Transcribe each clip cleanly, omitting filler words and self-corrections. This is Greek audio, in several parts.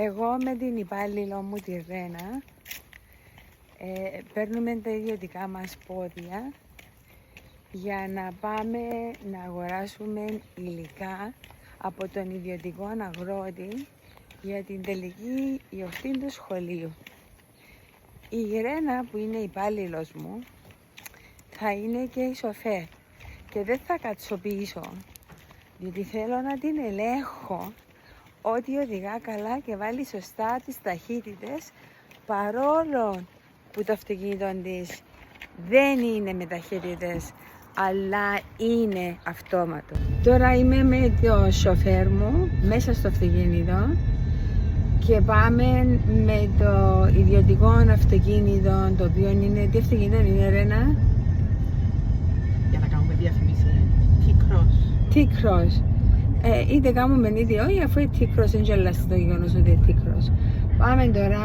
Εγώ με την υπάλληλο μου τη Ρένα παίρνουμε τα ιδιωτικά μας πόδια για να πάμε να αγοράσουμε υλικά από τον ιδιωτικό αγρότη για την τελική γιορτή του σχολείου. Η Ρένα που είναι υπάλληλος μου θα είναι και η σοφέρ και δεν θα κάτσω πίσω διότι θέλω να την ελέγχω ότι οδηγά καλά και βάλει σωστά τις ταχύτητες, παρόλο που το αυτοκίνητο της δεν είναι με ταχύτητες αλλά είναι αυτόματο. Τώρα είμαι με το σοφέρ μου μέσα στο αυτοκίνητο και πάμε με το ιδιωτικό αυτοκίνητο, το οποίο είναι, τι αυτοκίνητο είναι Ρένα? Για να κάνουμε διαφήμιση. T-Cross. T-Cross. Είτε κάνουμε είτε όχι, αφού είναι T-Cross, δεν γελάστε το γεγονός ότι είναι T-Cross. Πάμε τώρα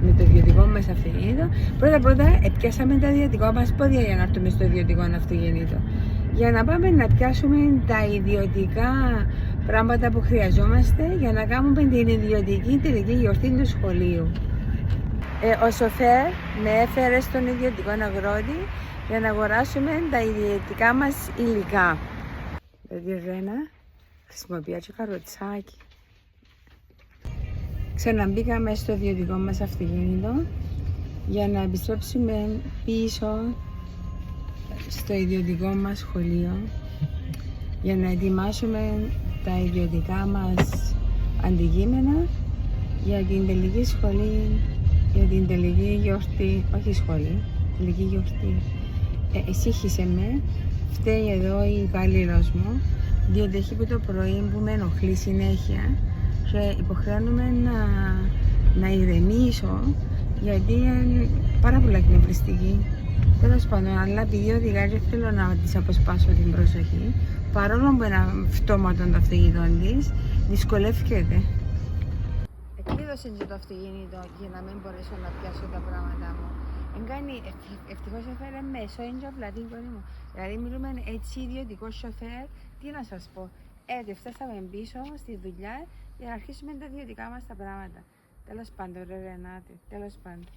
με το ιδιωτικό μας αυτοκίνητο. Πρώτα πιάσαμε τα ιδιωτικά μας πόδια για να έρθουμε στο ιδιωτικό αυτοκίνητο. Για να πάμε να πιάσουμε τα ιδιωτικά πράγματα που χρειαζόμαστε για να κάνουμε την ιδιωτική τελική γιορτή του σχολείου. Ο σοφέρ με έφερε στον ιδιωτικό αγρότη για να αγοράσουμε τα ιδιωτικά μας υλικά. Δηλαδή Ρένα χρησιμοποιεί και καροτσάκι. Ξαναμπήκαμε στο ιδιωτικό μας αυτοκίνητο για να επιστρέψουμε πίσω στο ιδιωτικό μας σχολείο για να ετοιμάσουμε τα ιδιωτικά μας αντικείμενα για την τελική σχολή, για την τελική γιορτή, όχι σχολή, τελική γιορτή. Εσύχησε με, φταίει εδώ η υπάλληλος μου, διότι έχει που το πρωί που με ενοχλεί συνέχεια και υποχρεώνουμε να ηρεμήσω γιατί είναι πάρα πολλά εκνευριστική. Τέλος πάντων, αλλά επειδή οδηγά και θέλω να της αποσπάσω την προσοχή, παρόλο που είναι αυτόματο το αυτοκίνητο της, δυσκολεύεται. Εκλείδωσε και το αυτοκίνητο για να μην μπορέσω να πιάσω τα πράγματα μου. Ευτυχώς έφερε μέσω, είναι και απλά την κόρη μου. Δηλαδή μιλούμε έτσι ιδιωτικό σοφέρ, τι να σας πω. Φτάσαμε πίσω στη δουλειά για να αρχίσουμε τα ιδιωτικά μας τα πράγματα. Τέλος πάντων, ρε Ρενάτη, τέλος πάντων.